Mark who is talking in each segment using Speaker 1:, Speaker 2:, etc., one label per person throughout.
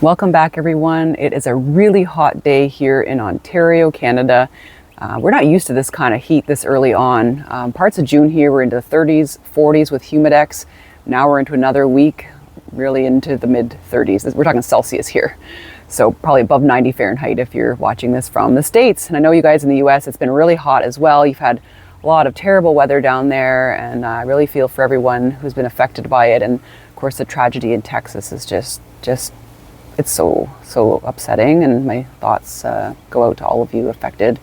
Speaker 1: Welcome back, everyone. It is a really hot day here in Ontario, Canada. We're not used to this kind of heat this early on. Parts of June here we're into the 30s, 40s with humidex. Now we're into another week, really into the mid 30s. We're talking Celsius here. So probably above 90 Fahrenheit if you're watching this from the States. And I know you guys in the US, it's been really hot as well. You've had a lot of terrible weather down there, and I really feel for everyone who's been affected by it. And of course the tragedy in Texas is just it's so upsetting, and my thoughts go out to all of you affected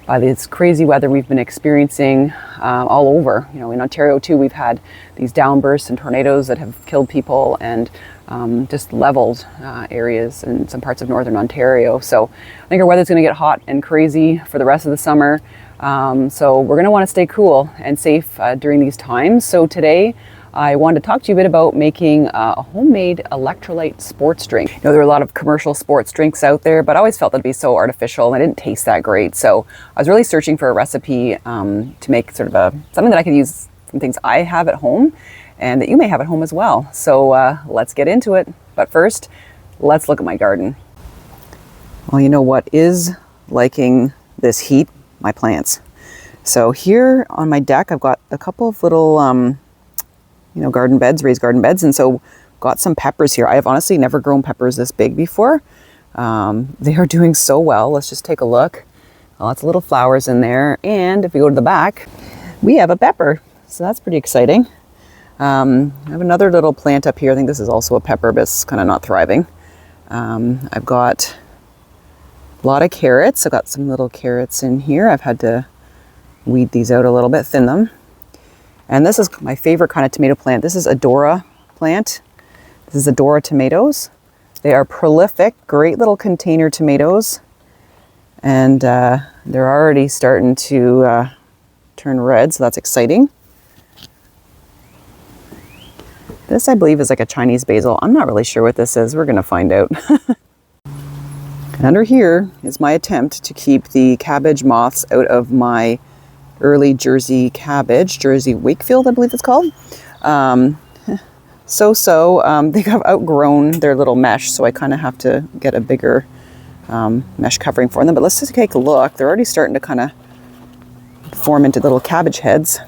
Speaker 1: by this crazy weather we've been experiencing all over. You know, in Ontario too, we've had these downbursts and tornadoes that have killed people and just leveled areas in some parts of northern Ontario. So I think our weather's going to get hot and crazy for the rest of the summer. So we're going to want to stay cool and safe during these times. So today I wanted to talk to you a bit about making a homemade electrolyte sports drink. You know, there are a lot of commercial sports drinks out there, but I always felt that'd be so artificial and it didn't taste that great. So I was really searching for a recipe to make sort of something that I could use from things I have at home and that you may have at home as well. So let's get into it. But first, let's look at my garden. Well, you know what is liking this heat? My plants. So here on my deck, I've got a couple of little garden beds, raised garden beds. And so got some peppers here. I have honestly never grown peppers this big before. They are doing so well. Let's just take a look. Lots of little flowers in there. And if we go to the back, we have a pepper. So that's pretty exciting. I have another little plant up here. I think this is also a pepper, but it's kind of not thriving. I've got a lot of carrots. I've got some little carrots in here. I've had to weed these out a little bit, thin them. And this is my favorite kind of tomato plant. This is a Dora plant. This is a Dora tomatoes. They are prolific, great little container tomatoes. And they're already starting to turn red, so that's exciting. This, I believe, is like a Chinese basil. I'm not really sure what this is. We're gonna find out. And under here is my attempt to keep the cabbage moths out of my early Jersey cabbage, Jersey Wakefield, I believe it's called. They have outgrown their little mesh, so I kind of have to get a bigger mesh covering for them. But let's just take a look. They're already starting to kind of form into little cabbage heads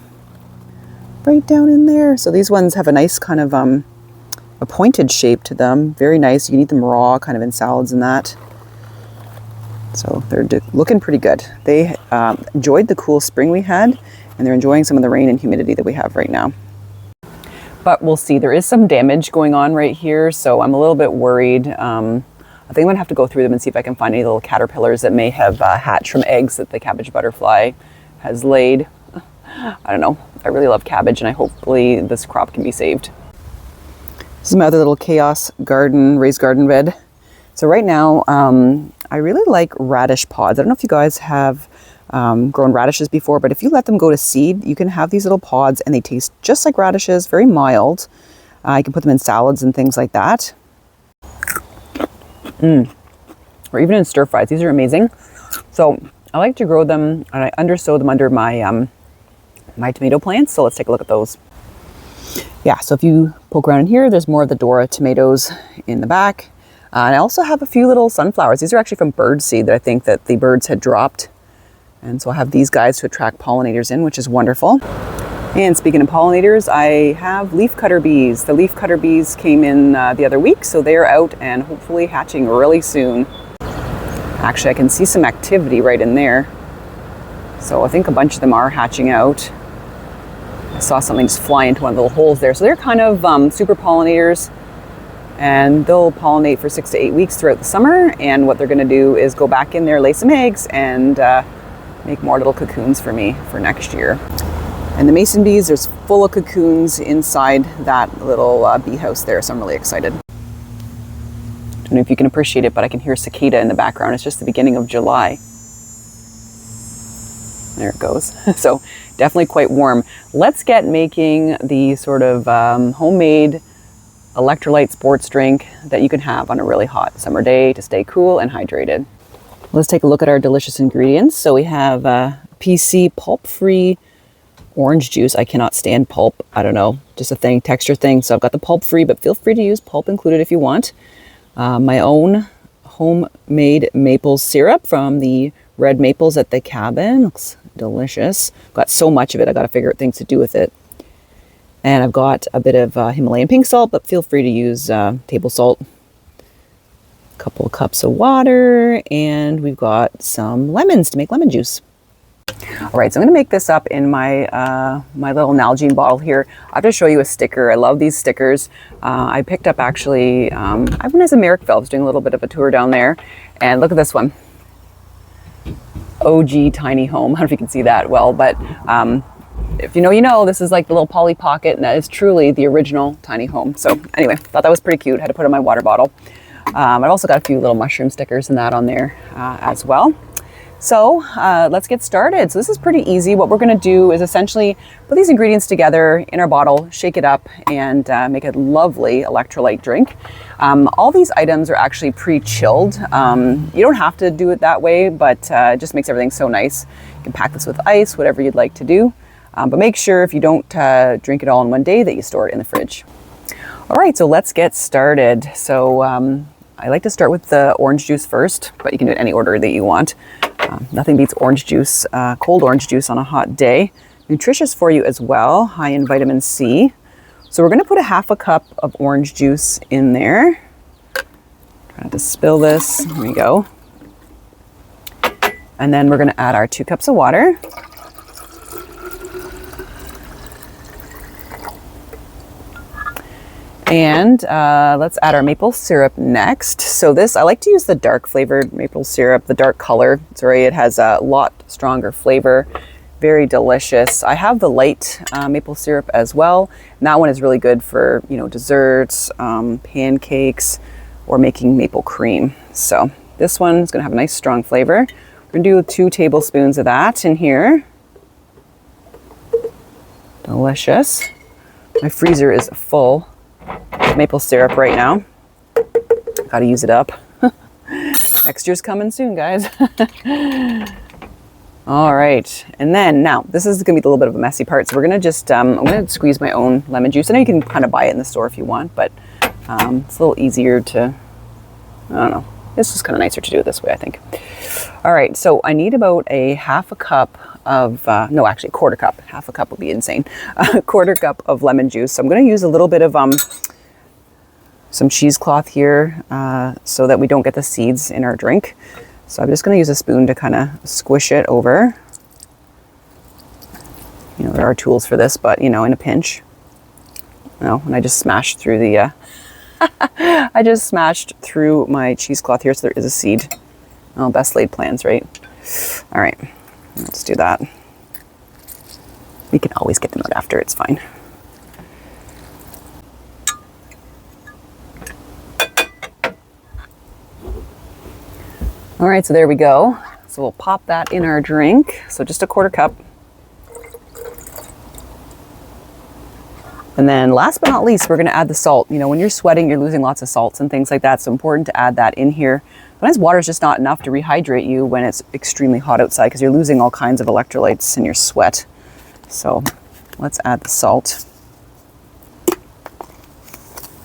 Speaker 1: right down in there. So these ones have a nice kind of a pointed shape to them. Very nice. You can eat them raw, kind of in salads and that. So they're looking pretty good. They enjoyed the cool spring we had, and they're enjoying some of the rain and humidity that we have right now. But we'll see. There is some damage going on right here, so I'm a little bit worried. I think I'm going to have to go through them and see if I can find any little caterpillars that may have hatched from eggs that the cabbage butterfly has laid. I don't know. I really love cabbage, and hopefully this crop can be saved. This is my other little chaos garden, raised garden bed. So right now, I really like radish pods. I don't know if you guys have grown radishes before, but if you let them go to seed, you can have these little pods and they taste just like radishes, very mild. You can put them in salads and things like that. Or even in stir fries. These are amazing. So I like to grow them, and I undersow them under my my tomato plants. So let's take a look at those. Yeah, so if you poke around in here, there's more of the Dora tomatoes in the back. And I also have a few little sunflowers. These are actually from bird seed that I think that the birds had dropped. And so I have these guys to attract pollinators in, which is wonderful. And speaking of pollinators, I have leafcutter bees. The leafcutter bees came in the other week, so they're out and hopefully hatching really soon. Actually, I can see some activity right in there. So I think a bunch of them are hatching out. I saw something just fly into one of the little holes there. So they're kind of super pollinators. And they'll pollinate for 6 to 8 weeks throughout the summer. And what they're going to do is go back in there, lay some eggs, and make more little cocoons for me for next year. And the mason bees, there's full of cocoons inside that little bee house there. So I'm really excited. I don't know if you can appreciate it, but I can hear cicada in the background. It's just the beginning of July. There it goes. So definitely quite warm. Let's get making the sort of homemade electrolyte sports drink that you can have on a really hot summer day to stay cool and hydrated. Let's take a look at our delicious ingredients. So we have PC pulp-free orange juice. I cannot stand pulp. I don't know, just a thing, texture thing. So I've got the pulp-free, but feel free to use pulp included if you want. my own homemade maple syrup from the red maples at the cabin. Looks delicious. Got so much of it, I got to figure out things to do with it. And I've got a bit of Himalayan pink salt, but feel free to use table salt. A couple of cups of water, and we've got some lemons to make lemon juice. All right, so I'm going to make this up in my my little Nalgene bottle here. I have to show you a sticker. I love these stickers. I picked up actually, I went as a Merrickville. I was doing a little bit of a tour down there, and look at this one. OG tiny home. I don't know if you can see that well, but if you know, you know, this is like the little Polly Pocket, and that is truly the original tiny home. So anyway, thought that was pretty cute. Had to put it in my water bottle. I've also got a few little mushroom stickers and that on there as well. So let's get started. So this is pretty easy. What we're going to do is essentially put these ingredients together in our bottle, shake it up, and make a lovely electrolyte drink. All these items are actually pre-chilled. You don't have to do it that way, but it just makes everything so nice. You can pack this with ice, whatever you'd like to do. But make sure if you don't drink it all in one day that you store it in the fridge. All right, so let's get started. So I like to start with the orange juice first, but you can do it any order that you want. Nothing beats orange juice, cold orange juice on a hot day. Nutritious for you as well, high in vitamin C. So we're going to put a half a cup of orange juice in there. Try not to spill this. There we go. And then we're going to add our 2 cups of water. And let's add our maple syrup next. So this, I like to use the dark flavored maple syrup, the dark color. Sorry, it has a lot stronger flavor. Very delicious. I have the light maple syrup as well. And that one is really good for, you know, desserts, pancakes, or making maple cream. So this one is gonna have a nice strong flavor. We're gonna do 2 tablespoons of that in here. Delicious. My freezer is full maple syrup right now. Gotta use it up. Next year's coming soon, guys. All right, and then now this is gonna be a little bit of a messy part. So we're gonna just, I'm gonna squeeze my own lemon juice. I know you can kind of buy it in the store if you want, but it's a little easier to, I don't know. It's just kind of nicer to do it this way, I think. All right, so I need about a half a cup of, no, actually a quarter cup. Half a cup would be insane. A quarter cup of lemon juice. So I'm going to use a little bit of some cheesecloth here so that we don't get the seeds in our drink. So I'm just going to use a spoon to kind of squish it over. You know, there are tools for this, but you know, in a pinch. No, and I just smashed through the, I just smashed through my cheesecloth here, so there is a seed. Oh, best laid plans, right? All right, let's do that. We can always get them out after, it's fine. All right, so there we go. So we'll pop that in our drink. So just a quarter cup. And then last but not least, we're gonna add the salt. You know, when you're sweating, you're losing lots of salts and things like that. So important to add that in here. Sometimes water is just not enough to rehydrate you when it's extremely hot outside because you're losing all kinds of electrolytes in your sweat. So let's add the salt.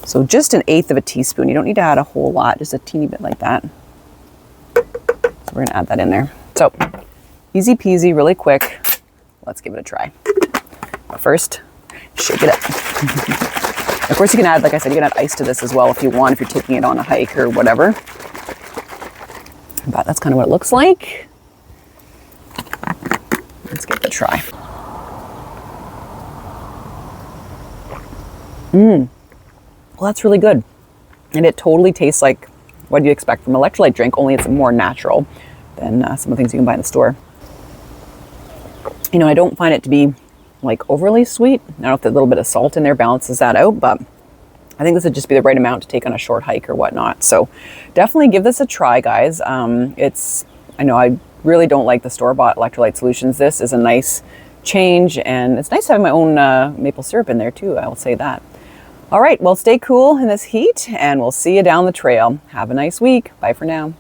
Speaker 1: So just 1/8 of a teaspoon. You don't need to add a whole lot, just a teeny bit like that. So we're gonna add that in there. So easy peasy, really quick. Let's give it a try. But first, shake it up. Of course you can add, like I said, you can add ice to this as well if you want, if you're taking it on a hike or whatever. But that's kind of what it looks like. Let's give it a try. Well, that's really good. And it totally tastes like what you expect from an electrolyte drink, only it's more natural than some of the things you can buy in the store. You know, I don't find it to be like overly sweet. I don't know if the little bit of salt in there balances that out, but I think this would just be the right amount to take on a short hike or whatnot. So definitely give this a try, guys. I know I really don't like the store-bought electrolyte solutions. This is a nice change, and it's nice having my own maple syrup in there too, I will say that. All right, well, stay cool in this heat, and we'll see you down the trail. Have a nice week. Bye for now.